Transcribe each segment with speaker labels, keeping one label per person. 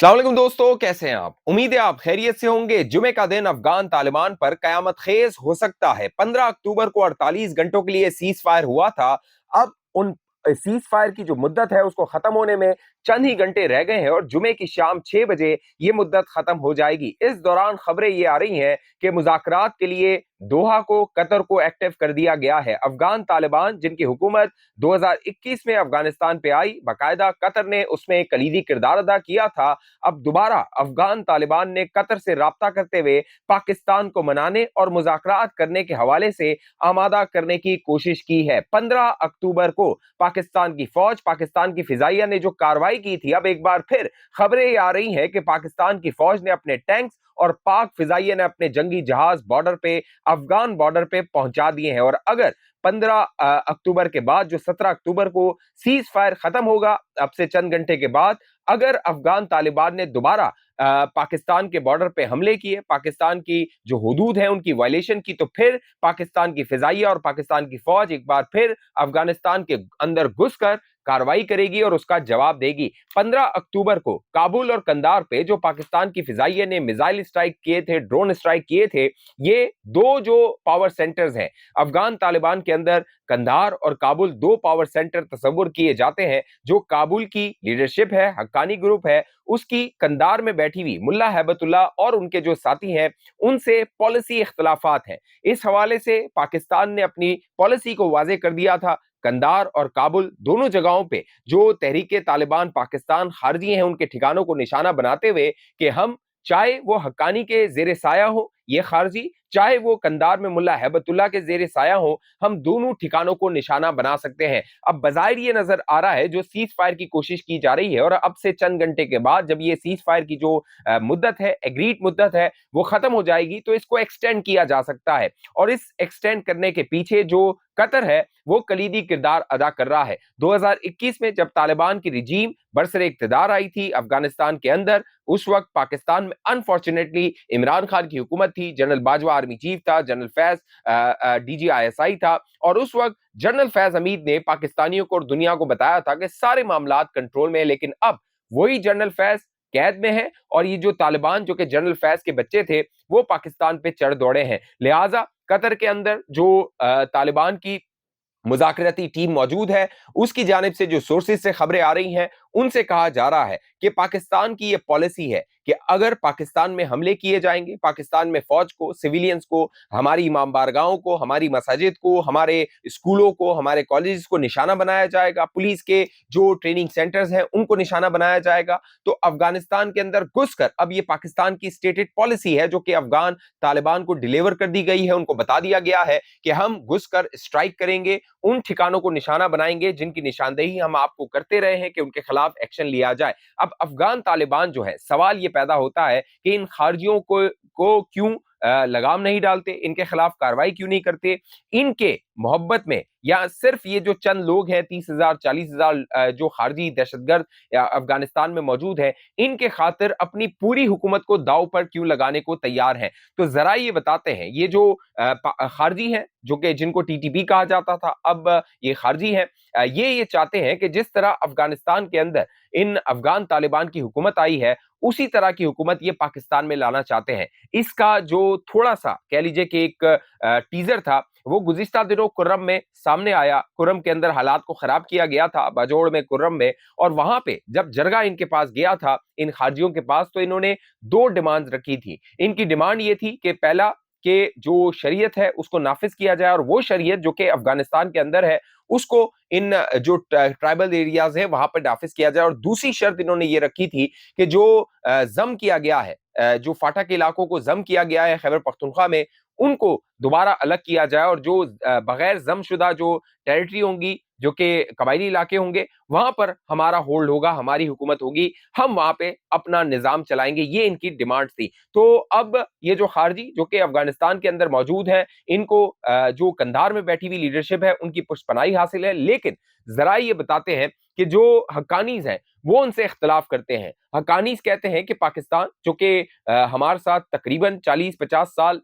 Speaker 1: अस्सलाम वालेकुम दोस्तों, कैसे हैं आप? उम्मीद है आप खैरियत से होंगे। जुमे का दिन अफगान तालिबान पर कयामत खेज हो सकता है। 15 अक्टूबर को 48 घंटों के लिए सीज फायर हुआ था। अब उन सीज फायर की जो मुद्दत है उसको खत्म होने में चंद ही घंटे रह गए हैं और जुमे की शाम 6 बजे ये मुद्दत खत्म हो जाएगी। इस दौरान खबरें ये आ रही हैं कि मुज़ाकरात के लिए दोहा को, कतर को एक्टिव कर दिया गया है। अफगान तालिबान जिनकी हुकूमत 2021 में अफगानिस्तान पे आई, बाकायदा कतर ने उसमें एक कलीदी किरदार अदा किया था। अब दोबारा अफगान तालिबान ने कतर से राब्ता करते हुए पाकिस्तान को मनाने और मुज़ाकरात करने के हवाले से आमादा करने की कोशिश की है। 15 अक्टूबर को पाकिस्तान की फौज, पाकिस्तान की फिजाइया ने जो कार्रवाई की थी, अब एक बार फिर खबरें आ रही हैं कि पाकिस्तान की फौज ने अपने टैंक्स और पाक फिजाइया ने अपने जंगी जहाज बॉर्डर पे, अफगान बॉर्डर पे पहुंचा दिए हैं। और अगर 15 अक्टूबर के बाद जो 17 अक्टूबर को सीज फायर खत्म होगा, अब से चंद घंटे के बाद, अगर अफगान तालिबान ने दोबारा पाकिस्तान के बॉर्डर पे हमले किए, पाकिस्तान की जो हुदूद है उनकी वायलेशन की, तो फिर पाकिस्तान की फिजाइया और पाकिस्तान की फौज एक बार फिर अफगानिस्तान के अंदर घुसकर कार्रवाई करेगी और उसका जवाब देगी। 15 अक्टूबर को काबुल और कंधार पे जो पाकिस्तान की फिजाइया ने मिसाइल स्ट्राइक किए थे, ड्रोन स्ट्राइक किए थे, ये दो जो पावर सेंटर्स हैं अफगान तालिबान के अंदर, कंधार और काबुल, दो पावर सेंटर तस्वुर किए जाते हैं। जो काबुल की लीडरशिप है, हक्कानी ग्रुप है, उसकी कंधार में बैठी हुई मुल्ला हैबतुल्लाह और उनके जो साथी हैं उनसे पॉलिसी इख्तलाफात हैं। इस हवाले से पाकिस्तान ने अपनी पॉलिसी को वाजे कर दिया था। कंधार और काबुल दोनों जगहों पे जो तहरीके तालिबान पाकिस्तान खारजी हैं उनके ठिकानों को निशाना बनाते हुए कि हम, चाहे वो हक्कानी के जेर साया हो ये खारजी, चाहे वो कंधार में मुल्ला हैबतुल्लाह के जेर साया हो, हम दोनों ठिकानों को निशाना बना सकते हैं। अब बज़ाहिर ये नजर आ रहा है जो सीज फायर की कोशिश की जा रही है और अब से चंद घंटे के बाद जब ये सीज फायर की जो मुद्दत है, एग्रीड मुद्दत है, वो खत्म हो जाएगी, तो इसको एक्सटेंड किया जा सकता है। और इस एक्सटेंड करने के पीछे जो कतर है वो कलीदी किरदार अदा कर रहा है। 2021 में जब तालिबान की रिजीम बरसरे इक्तदार आई थी अफगानिस्तान के अंदर, उस वक्त पाकिस्तान में अनफॉर्चुनेटली इमरान खान की हुकूमत थी, जनरल बाजवा आर्मी चीफ था, जनरल फैज DGISI था, और उस वक्त जनरल फैज हमीद ने पाकिस्तानियों को और दुनिया को बताया था कि सारे मामलात कंट्रोल में है। लेकिन अब वही जनरल फैज कैद में है और ये जो तालिबान जो कि जनरल फैज के बच्चे थे वो पाकिस्तान पे चढ़ दौड़े हैं। लिहाजा कतर के अंदर जो तालिबान की मुज़ाकराती टीम मौजूद है, उसकी जानिब से जो सोर्सेज से खबरें आ रही हैं उनसे कहा जा रहा है कि पाकिस्तान की ये पॉलिसी है कि अगर पाकिस्तान में हमले किए जाएंगे, पाकिस्तान में फौज को, सिविलियंस को, हमारी इमाम बारगाहों को, हमारी मसाजिद को, हमारे स्कूलों को, हमारे कॉलेज को निशाना बनाया जाएगा, पुलिस के जो ट्रेनिंग सेंटर्स हैं उनको निशाना बनाया जाएगा। तो अफगानिस्तान के अंदर घुसकर, अब ये पाकिस्तान की स्टेटेड पॉलिसी है जो कि अफगान तालिबान को डिलीवर कर दी गई है, उनको बता दिया गया है कि हम घुसकर स्ट्राइक करेंगे, उन ठिकानों को निशाना बनाएंगे जिनकी निशानदेही हम आपको करते रहे हैं कि उनके खिलाफ एक्शन लिया जाए। अब अफगान तालिबान जो है, सवाल ये पैदा होता है कि इन खारजियों को क्यों लगाम नहीं डालते, इनके खिलाफ कार्रवाई क्यों नहीं करते, इनके मोहब्बत में, या सिर्फ ये जो चंद लोग हैं 30,000 40,000 जो खारजी दहशतगर्द अफगानिस्तान में मौजूद है, इनके खातिर अपनी पूरी हुकूमत को दाव पर क्यों लगाने को तैयार हैं। तो जरा ये बताते हैं, ये जो खारजी हैं जो कि जिनको TTP कहा जाता था, अब ये खारजी हैं, ये चाहते हैं कि जिस तरह अफगानिस्तान के अंदर इन अफगान तालिबान की हुकूमत आई है उसी तरह की हुकूमत ये पाकिस्तान में लाना चाहते हैं। इसका जो थोड़ा सा कह लीजिए कि एक टीजर था वो गुज़िश्ता दिनों कुर्रम में सामने आया। कुर्रम के अंदर हालात को खराब किया गया था, बाजोड़ में, कुर्रम में, और वहां पे जब जरगा इनके पास गया था, इन खारजियों के पास, तो इन्होंने दो डिमांड्स रखी थी। इनकी डिमांड ये थी कि पहला, कि जो शरीयत है उसको नाफिज किया जाए, और वो शरीयत जो कि अफगानिस्तान के अंदर है उसको इन जो ट्राइबल एरियाज है वहां पर नाफिज किया जाए। और दूसरी शर्त इन्होंने ये रखी थी कि जो जम किया गया है, जो फाटा के इलाकों को जम किया गया है खैबर पख्तूनख्वा में, उनको दोबारा अलग किया जाए, और जो बगैर जमशुदा जो टेरिटरी होंगी, जो कि कबायली इलाके होंगे, वहां पर हमारा होल्ड होगा, हमारी हुकूमत होगी, हम वहां पे अपना निजाम चलाएंगे। ये इनकी डिमांड थी। तो अब ये जो खारजी जो कि अफगानिस्तान के अंदर मौजूद है, इनको जो कंधार में बैठी हुई लीडरशिप है उनकी पुष्पनाई हासिल है, लेकिन जरा ये बताते हैं कि जो हक्कानीज हैं वो उनसे इख्तलाफ करते हैं। हक्कानीज कहते हैं कि पाकिस्तान जो कि हमारे साथ तकरीबन 40-50 साल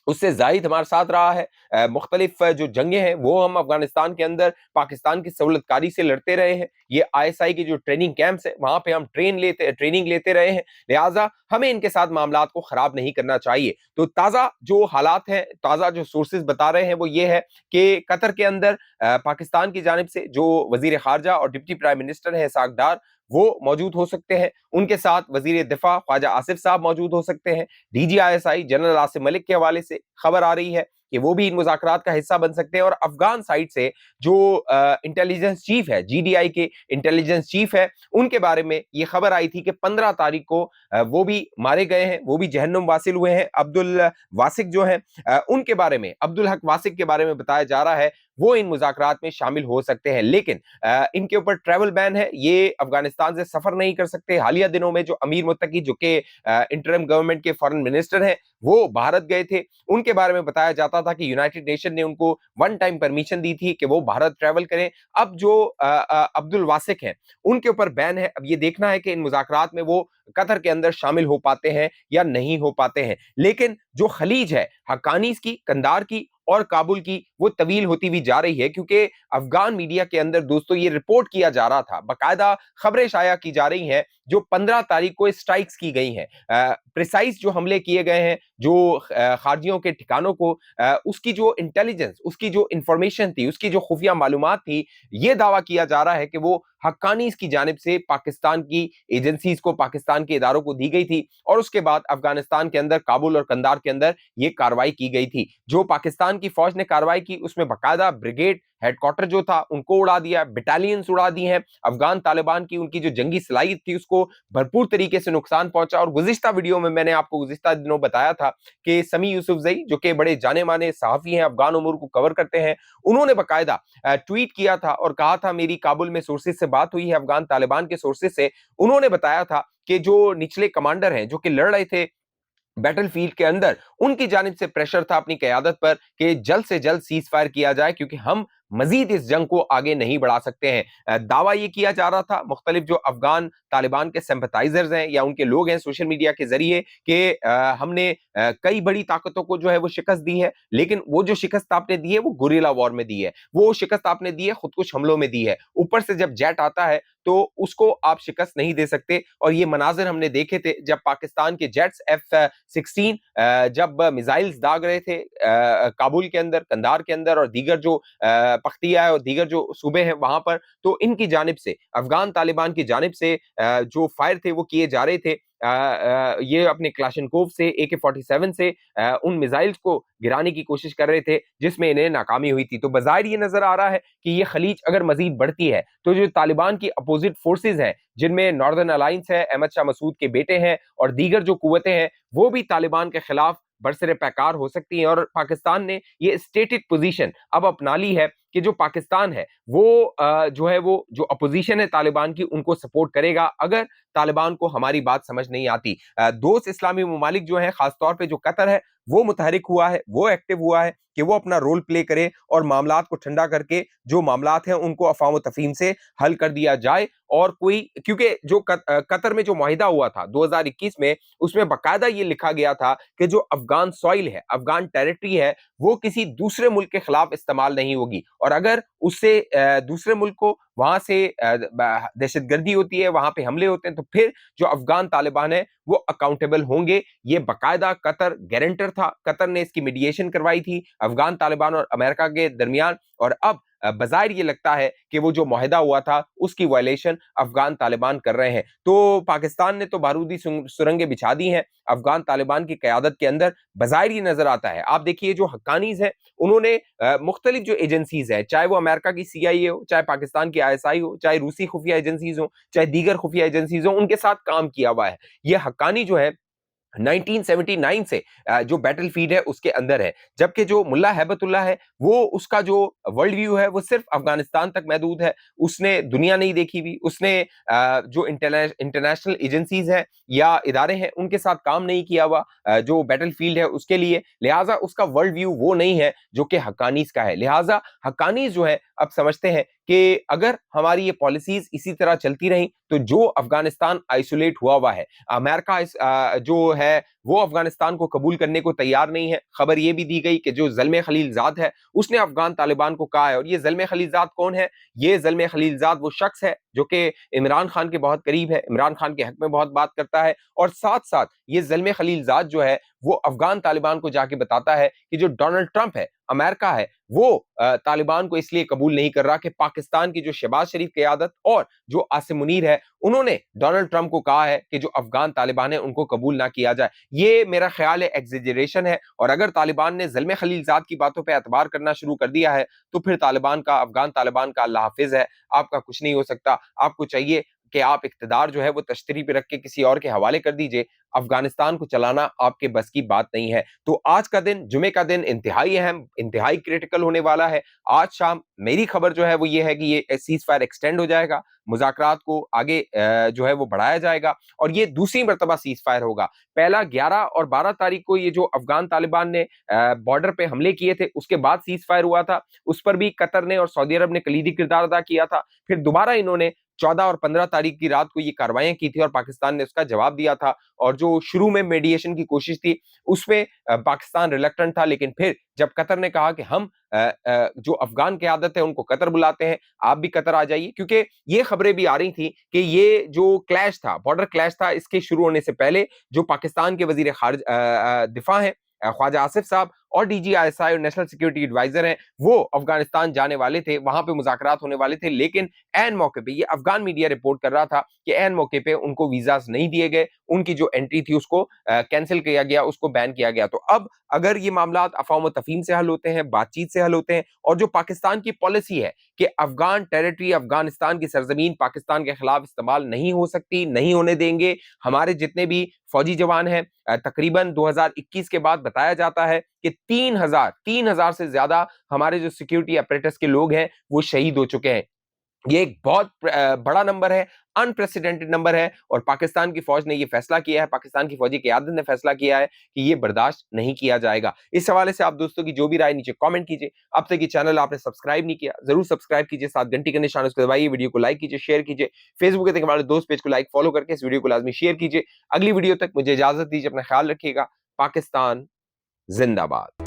Speaker 1: उससे जाहिद हमारे साथ रहा है। मुख्तलिफ जो जंगें हैं वो हम अफगानिस्तान के अंदर पाकिस्तान की सहूलतकारी से लड़ते रहे हैं। ये ISI की जो ट्रेनिंग कैंप्स है वहां पे हम ट्रेनिंग लेते रहे हैं, लिहाजा हमें इनके साथ मामलात को खराब नहीं करना चाहिए। तो ताज़ा जो हालात हैं, ताज़ा जो सोर्सेज बता रहे हैं वो ये है कि कतर के अंदर पाकिस्तान की जानिब से जो वजीर खारजा और डिप्टी प्राइम मिनिस्टर है इसाक डार, वो मौजूद हो सकते हैं। उनके साथ वजीर दिफा ख्वाजा आसिफ साहब मौजूद हो सकते हैं। DGISI जनरल आसिम मलिक के हवाले से खबर आ रही है कि वो भी इन मुज़ाकरात का हिस्सा बन सकते हैं। और अफगान साइड से जो इंटेलिजेंस चीफ है, GDI के इंटेलिजेंस चीफ है, उनके बारे में ये खबर आई थी कि 15 तारीख को वो भी मारे गए हैं, वो भी जहन्नुम वासिल हुए हैं। अब्दुल वासिक जो है उनके बारे में, अब्दुल हक वासिक के बारे में बताया जा रहा है वो इन मुज़ाकरात में शामिल हो सकते हैं। लेकिन इनके ऊपर ट्रैवल बैन है, ये अफगानिस्तान से सफर नहीं कर सकते। हालिया दिनों में जो अमीर मुत्तकी जो कि इंटरिम गवर्नमेंट के फॉरेन मिनिस्टर हैं वो भारत गए थे, उनके बारे में बताया जाता था कि यूनाइटेड नेशन ने उनको वन टाइम परमिशन दी थी कि वो भारत ट्रैवल करें। अब जो अब्दुल वासिक हैं उनके ऊपर बैन है। अब ये देखना है कि इन मुज़ाकरात में वो कतर के अंदर शामिल हो पाते हैं या नहीं हो पाते हैं। लेकिन जो खलीज है, हक्कानीज की, कंधार की और काबुल की, वो तवील होती हुई जा रही है, क्योंकि अफगान मीडिया के अंदर दोस्तों ये रिपोर्ट किया जा रहा था, बाकायदा खबरें शाया की जा रही हैं, जो 15 तारीख को स्ट्राइक्स की गई हैं, प्रिसाइज जो हमले किए गए हैं, जो खारजियों के ठिकानों को, उसकी जो इंटेलिजेंस, उसकी जो इंफॉर्मेशन थी, उसकी जो खुफिया मालूमात थी, ये दावा किया जा रहा है कि वो हक्कानीज की जानिब से पाकिस्तान की एजेंसीज को, पाकिस्तान के इदारों को दी गई थी। और उसके बाद अफगानिस्तान के अंदर, काबुल और कंधार के अंदर ये कार्रवाई की गई थी। जो पाकिस्तान की फौज ने कार्रवाई की उसमें बाकायदा ब्रिगेड हेडक्वार्टर जो था उनको उड़ा दिया, बटालियंस उड़ा दी हैं। अफगान तालिबान की उनकी जो जंगी सलाहियत थी उसको भरपूर तरीके से नुकसान पहुंचा। और गुज़िश्ता वीडियो में मैंने आपको गुज़िश्ता दिनों बताया था कि समी यूसुफजई, जो कि बड़े जाने माने सहाफी हैं, अफगान उमूर को कवर करते हैं, उन्होंने बाकायदा ट्वीट किया था और कहा था, मेरी काबुल में सोर्सेज से बात हुई है, अफगान तालिबान के सोर्सेज से, उन्होंने बताया था कि जो निचले कमांडर हैं जो कि लड़ रहे थे बैटलफील्ड के अंदर, उनकी जानिब से प्रेशर था अपनी क़यादत पर कि जल्द से जल्द सीज फायर किया जाए, क्योंकि हम मजीद इस जंग को आगे नहीं बढ़ा सकते हैं। दावा ये किया जा रहा था मुख्तलिफ जो अफगान तालिबान के सिंपैथाइजर्स हैं या उनके लोग हैं सोशल मीडिया के जरिए कि हमने कई बड़ी ताकतों को जो है वो शिकस्त दी है, लेकिन वो जो शिकस्त आपने दी है वो गुरिल्ला वॉर में दी है, वो शिकस्त आपने दी है खुदकुश हमलों में दी है। ऊपर से जब जेट आता है तो उसको आप शिकस्त नहीं दे सकते। और ये मनाजिर हमने देखे थे जब पाकिस्तान के जेट्स F-16 जब मिसाइल्स दाग रहे थे काबुल के अंदर, कंधार के अंदर और दीगर जो पख्तिया है और दीगर जो सूबे हैं वहां पर, तो इनकी जानिब से, अफगान तालिबान की जानिब से जो फायर थे वो किए जा रहे थे। ये अपने क्लाशनकोव से, AK-47 से उन मिसाइल्स को गिराने की कोशिश कर रहे थे, जिसमें इन्हें नाकामी हुई थी। तो बज़ाहिर ये नजर आ रहा है कि ये खलीज अगर मजीद बढ़ती है तो जो तालिबान की अपोजिट फोर्सेज हैं, जिनमें नॉर्दर्न अलायंस है, अहमद शाह मसूद के बेटे हैं और दीगर जो कुव्वतें हैं, वो भी तालिबान के खिलाफ बरसरे पैकार हो सकती हैं। और पाकिस्तान ने ये स्टेटेड पोजीशन अब अपना ली है कि जो पाकिस्तान है वो जो है वो जो अपोजिशन है तालिबान की, उनको सपोर्ट करेगा अगर तालिबान को हमारी बात समझ नहीं आती। दोस्त इस्लामी ममालिक जो है, खासतौर पे जो कतर है, वो मुतहरिक हुआ है, वो एक्टिव हुआ है कि वो अपना रोल प्ले करे और मामलात को ठंडा करके जो मामलात हैं उनको अफ़वाह तफ़हीम से हल कर दिया जाए। और कोई, क्योंकि जो कतर में जो मुआहिदा हुआ था 2021 में, उसमें बाकायदा ये लिखा गया था कि जो अफगान सॉइल है, अफगान टेरिटरी है, वो किसी दूसरे मुल्क के खिलाफ इस्तेमाल नहीं होगी। और अगर उससे दूसरे मुल्क को वहां से दहशतगर्दी होती है, वहां पे हमले होते हैं, तो फिर जो अफगान तालिबान है वो अकाउंटेबल होंगे। ये बाकायदा कतर गारंटर था, कतर ने इसकी मीडिएशन करवाई थी अफगान तालिबान और अमेरिका के दरमियान। और अब बज़ाहिर ये लगता है कि वो जो मुआहिदा हुआ था उसकी वायलेशन अफगान तालिबान कर रहे हैं। तो पाकिस्तान ने तो बारूदी सुरंगें बिछा दी हैं अफगान तालिबान की क़यादत के अंदर, बज़ाहिर ये नजर आता है। आप देखिए जो हक्कानीज हैं उन्होंने मुख्तलिफ जो एजेंसीज है, चाहे वो अमेरिका की CIA हो, चाहे पाकिस्तान की ISI हो, चाहे रूसी खुफिया एजेंसीज हो, चाहे दीगर खुफिया एजेंसीज हो, उनके साथ काम किया हुआ है। ये हक्कानी जो है 1979 से जो बैटलफील्ड है उसके अंदर है, जबकि जो मुल्ला हैबतुल्लाह है वो, उसका जो वर्ल्ड व्यू है वो सिर्फ अफगानिस्तान तक महदूद है। उसने दुनिया नहीं देखी हुई, उसने जो इंटरनेशनल एजेंसीज हैं या इदारे हैं उनके साथ काम नहीं किया हुआ जो बैटलफील्ड है उसके लिए, लिहाजा उसका वर्ल्ड व्यू वो नहीं है जो कि हक्कानीज का है। लिहाजा हक्कानीज जो है अब समझते हैं کہ اگر ہماری یہ پالیسیز اسی طرح چلتی رہیں تو جو افغانستان آئسولیٹ ہوا ہے، امریکہ جو ہے وہ افغانستان کو قبول کرنے کو تیار نہیں ہے۔ خبر یہ بھی دی گئی کہ جو زلمے خلیل زاد ہے اس نے افغان طالبان کو کہا ہے، اور یہ زلمے خلیل زاد کون ہے؟ یہ زلمے خلیل زاد وہ شخص ہے جو کہ عمران خان کے بہت قریب ہے، عمران خان کے حق میں بہت بات کرتا ہے، اور ساتھ ساتھ یہ زلمے خلیل زاد جو ہے وہ افغان طالبان کو جا کے بتاتا ہے کہ جو ڈونلڈ ٹرمپ ہے، امریکہ ہے، وہ طالبان کو اس لیے قبول نہیں کر رہا کہ پاکستان کی جو شہباز شریف قیادت اور جو عاصم منیر ہے انہوں نے ڈونلڈ ٹرمپ کو کہا ہے کہ جو افغان طالبان ہیں ان کو قبول نہ کیا جائے۔ یہ میرا خیال ہے ایگزیجریشن ہے، اور اگر طالبان نے زلمے خلیل زاد کی باتوں پہ اعتبار کرنا شروع کر دیا ہے تو پھر افغان طالبان کا اللہ حافظ ہے، آپ کا کچھ نہیں ہو سکتا۔ آپ کو چاہیے کہ آپ اقتدار جو ہے وہ تشتری پہ رکھ کے کسی اور کے حوالے کر دیجئے، افغانستان کو چلانا آپ کے بس کی بات نہیں ہے۔ تو آج کا دن، جمعے کا دن، انتہائی اہم، انتہائی کریٹیکل ہونے والا ہے۔ آج شام میری خبر جو ہے وہ یہ ہے کہ یہ سیز فائر ایکسٹینڈ ہو جائے گا، مذاکرات کو آگے جو ہے وہ بڑھایا جائے گا، اور یہ دوسری مرتبہ سیز فائر ہوگا۔ پہلا 11 اور 12 تاریخ کو یہ جو افغان طالبان نے بارڈر پہ حملے کیے تھے اس کے بعد سیز فائر ہوا تھا، اس پر بھی قطر نے اور سعودی عرب نے کلیدی کردار ادا کیا تھا۔ پھر دوبارہ انہوں نے 14 اور 15 تاریخ کی رات کو یہ کاروائیاں کی تھی اور پاکستان نے اس کا جواب دیا تھا، اور جو شروع میں میڈیشن کی کوشش تھی اس میں پاکستان ریلکٹنٹ تھا، لیکن پھر جب قطر نے کہا کہ ہم جو افغان قیادت ہے ان کو قطر بلاتے ہیں، آپ بھی قطر آ جائیے، کیونکہ یہ خبریں بھی آ رہی تھیں کہ یہ جو کلیش تھا، بارڈر کلیش تھا، اس کے شروع ہونے سے پہلے جو پاکستان کے وزیر دفاع ہیں خواجہ آصف صاحب اور D G I S I اور نیشنل سیکورٹی ایڈوائزر ہیں، وہ افغانستان جانے والے تھے، وہاں پہ مذاکرات ہونے والے تھے، لیکن عین موقع پہ یہ افغان میڈیا رپورٹ کر رہا تھا کہ عین موقع پہ ان کو ویزاز نہیں دیے گئے، ان کی جو انٹری تھی اس کو کینسل کیا گیا، اس کو بین کیا گیا۔ تو اب اگر یہ معاملات افہام و تفہیم سے حل ہوتے ہیں، بات چیت سے حل ہوتے ہیں، اور جو پاکستان کی پالیسی ہے کہ افغان ٹیریٹری، افغانستان کی سرزمین پاکستان کے خلاف استعمال نہیں ہو سکتی، نہیں ہونے دیں گے، ہمارے جتنے بھی فوجی جوان ہیں، تقریباً 2021 کے بعد بتایا جاتا ہے کہ 3000 سے زیادہ ہمارے جو سیکیورٹی اپریٹس کے لوگ ہیں وہ شہید ہو چکے ہیں۔ یہ ایک بہت بڑا نمبر ہے، انپریسیڈنٹڈ نمبر ہے، اور پاکستان کی فوج نے یہ فیصلہ کیا ہے، پاکستان کی فوجی قیادت نے فیصلہ کیا ہے کہ یہ برداشت نہیں کیا جائے گا۔ اس حوالے سے آپ دوستوں کی جو بھی رائے نیچے کامنٹ کیجئے۔ اب تک یہ چینل آپ نے سبسکرائب نہیں کیا، ضرور سبسکرائب کیجئے، ساتھ گھنٹی کا نشان اس کو دبائیے، ویڈیو کو لائک کیجئے، شیئر کیجئے، فیس بک کے ہمارے دوست پیج کو لائک فالو کر کے اس ویڈیو کو لازمی شیئر کیجئے۔ اگلی ویڈیو تک مجھے اجازت دیجئے، اپنا خیال رکھیے گا۔ پاکستان زندہ باد۔